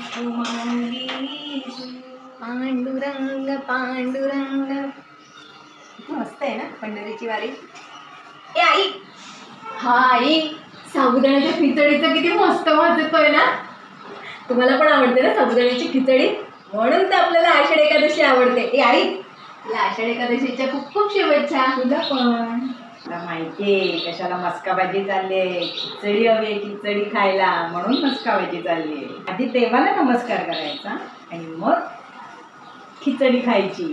विठू माऊली पांडुरंग पांडुरंग. मस्त आहे ना पंढरीची वारी. ए आई, हा आई, साबुदाण्याच्या खिचडीचं किती मस्त वाजतोय ना. तुम्हाला पण आवडते ना साबुदाण्याची खिचडी? म्हणून तर आपल्याला आषाढ एकादशी आवडते. ए आई, तुला आषाढ एकादशीच्या खूप खूप शुभेच्छा. तुला पण. तुला माहितीये कशाला मस्का भाजी चालली, खिचडी हवी आहे खिचडी खायला, म्हणून मस्का भाजी चालली. आधी देवाला नमस्कार करायचा आणि मग खिचडी खायची.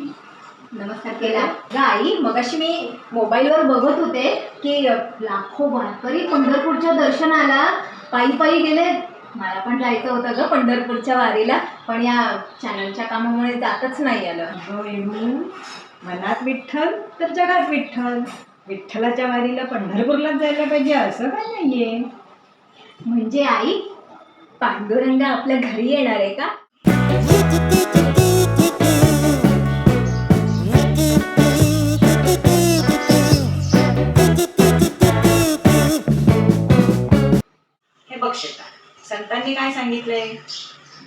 नमस्कार केला ग आई. मगाशी मी मोबाईलवर बघत होते की लाखो वारकरी पंढरपूरच्या दर्शनाला पायी पायी गेले. मला पण जायचं होतं ग पंढरपूरच्या वारीला, पण या चॅनलच्या कामामुळे जातच नाही आलं. अगं वेणू, मनात विठ्ठल तर जगात विठ्ठल. विठ्ठलाच्या वारीला पंढरपूरला जायला पाहिजे असं काय नाहीये. म्हणजे आई, पांडुरंग आपल्या घरी येणार आहे का? हे बघ शेता, संतांनी काय सांगितलंय?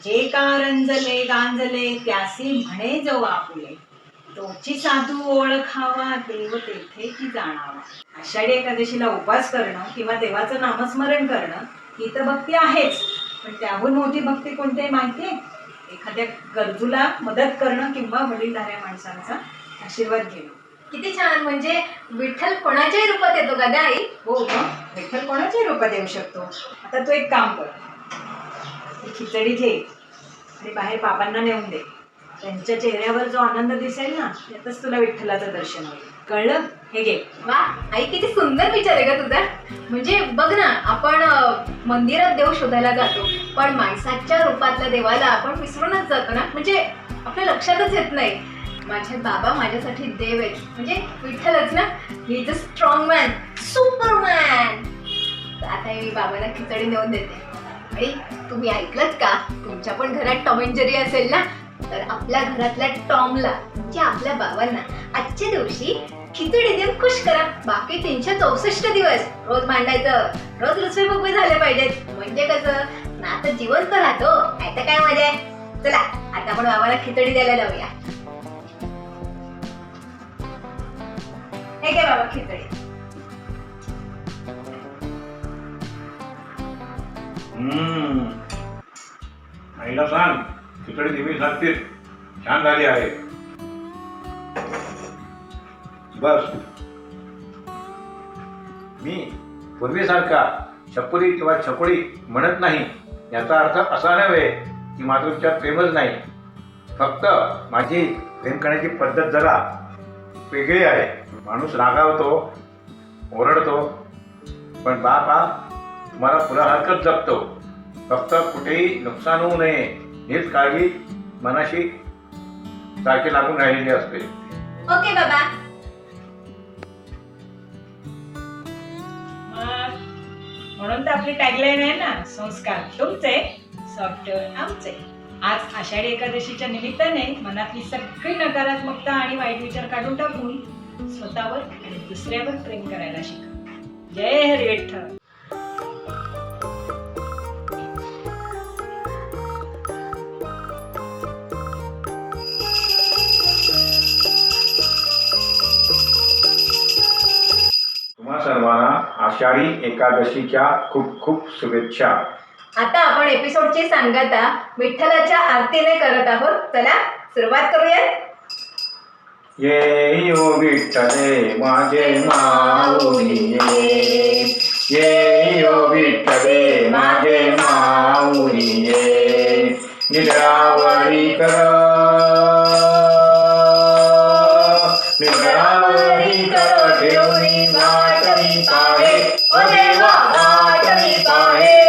जे कारंजले गांजले त्यासी म्हणे जो आपुले, तोची साधू ओळखावा देव तेथे की जाणावा. आषाढी एकादशीला उपवास करणं किंवा देवाचं नामस्मरण करणं ही तर भक्ती आहेच, पण त्याहून मोठी भक्ती कोणती आहे माहिती आहे? एखाद्या गरजूला मदत करणं किंवा वडीलधाऱ्या माणसांचा आशीर्वाद घेणं. किती छान. म्हणजे विठ्ठल कोणाच्याही रूपात येतो का ग आई? हो का, विठ्ठल कोणाच्याही रूपात येऊ शकतो. आता तू एक काम कर, ही खिचडी घे आणि बाहेर बाबांना नेऊन दे. त्यांच्या चेहऱ्यावर जो आनंद दिसेल ना, त्यातच तुला विठ्ठलाचं दर्शन होईल. कळलं? हे घे. वा आई, किती सुंदर विचार आहे का तुझा. म्हणजे बघ ना, आपण मंदिरात देव शोधायला जातो, पण माणसाच्या रूपातल्या देवाला आपण विसरूनच जातो ना. म्हणजे आपल्या लक्षातच येत नाही. माझे बाबा माझ्यासाठी देव आहेत, म्हणजे विठ्ठलच ना. He is a strong man, Superman. आता मी बाबांना खिचडी नेऊन देते. आणि तुम्ही ऐकलत का, तुमच्या पण घरात टॉम अँड जेरी असेल ना, तर आपल्या घरातल्या टॉमला म्हणजे आपल्या बाबांना आजच्या दिवशी खिचडी देऊन खुश करा. बाकी 364 दिवस रोज मांडायचं, रोज लुसवे फुगवे झाले पाहिजेत. म्हणजे कसं नातं जिवंत राहतो. नाही तर काय मजा आहे. चला आता आपण बाबाला खिचडी द्यायला जाऊया. हे घे बाबा खिचडी. आईला सांग खिचडी नेहमी सांगते छान झाली आहे. बस मी पूर्वीसारखा छपुरी किंवा छकुळी म्हणत नाही. याचा अर्थ असा नव्हे की माझं तुमच्यात प्रेमच नाही. फक्त माझी प्रेम करण्याची पद्धत जरा वेगळी आहे. माणूस रागावतो, ओरडतो, पण बाप हा तुम्हाला फुलासारखंच जपतो. फक्त कुठेही नुकसान होऊ नये हीच काळजी मनाशी सारखी लागून राहिलेली असते. ओके बाबा. म्हणून तर आपली टॅगलाईन आहे ना, संस्कार तुमचे, सॉफ्टवेअर आमचे. आज आषाढी एकादशीच्या निमित्ताने मनातली सगळी नकारात्मकता आणि वाईट विचार काढून टाकून स्वतःवर आणि दुसऱ्यावर प्रेम करायला शिका. जय हरी विठ्ठल. तुम्हा सर्वांना आषाढी एकादशीच्या खूप खूप शुभेच्छा. आता आपण एपिसोडची सांगता विठ्ठलाच्या आरतीने करत आहोत. चला सुरुवात करूया. ये यो विठ्ठले माझे माऊली ये, ये यो विठ्ठले माझे माऊली ये, निद्रावरी कर, निद्रावरी कर देवरी वाटणी पाहे, ओ देवा वाटणी पाहे.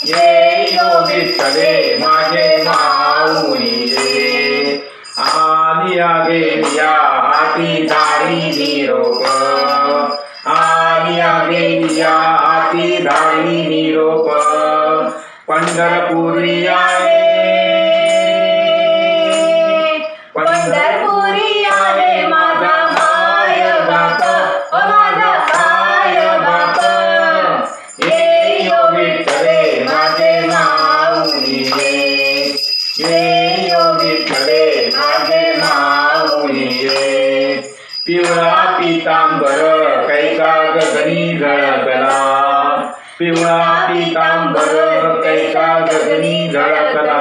ये यो विठ्ठले माझे माऊली ये, आलिया गेलिया हाती धाडी निरोप, आलिया गेलिया हाती धाडी निरोप, पंढरपुरी आहे, पंढरपुरी आहे माझा माय बाप, ओ माझा माय बाप. ये यो विठ्ठले माझे माऊली ये. पीतांबर कैसा गगनी झळकला, पिवळा पीतांबर कैसा गगनी झळकला,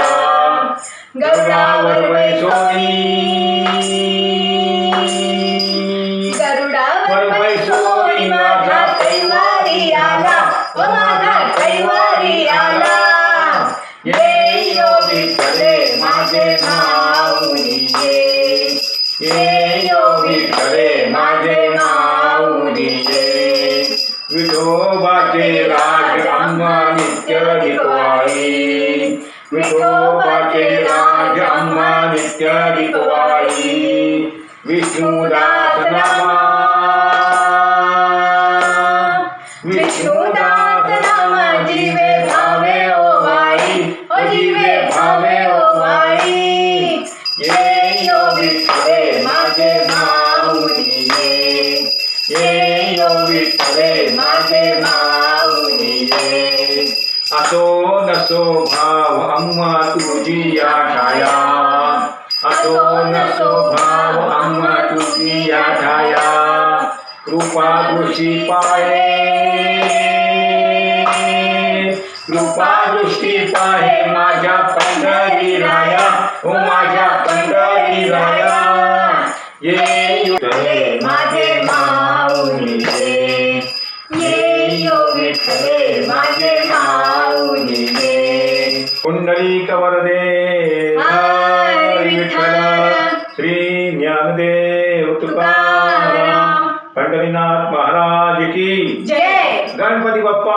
गरुडावर बैसोनी गरुडावर बैसोनी माझा कैवारी आला, ओ माझा कैवारी आला. ये यो विठ्ठले माझे माऊली ये, ये यो विठ्ठले माझे माऊली ये. विठोबाचे राज अंगा नित्य दिपवाळी, विठोबाचे राज अंगा नित्य दिपवाळी. विष्णुदास नामा, विष्णुदास नामा जीवे भावे ओवाळी, ओ जीवे भावे ओवाळी. ये यो विठ्ठले माझे माऊली ये, ये यो विठ्ठले माझे माऊली ये. असो नसो भाव अम्मा तुझी या छाया, असो नसो भाव अम्मा तुझी या छाया. कृपा दृष्टी पाहे, कृपा दृष्टी पाहे माझ्या पंढरी राया, ओ माझ्या पंढरी राया. ये विठ्ठले माझे माऊली ये, ये यो विठ्ठले माझे माऊली ये. पुंडलिक वरदे हरी विठ्ठल, श्री ज्ञानदेव तुकाराम, पंढरीनाथ महाराज की जय. गणपती बाप्पा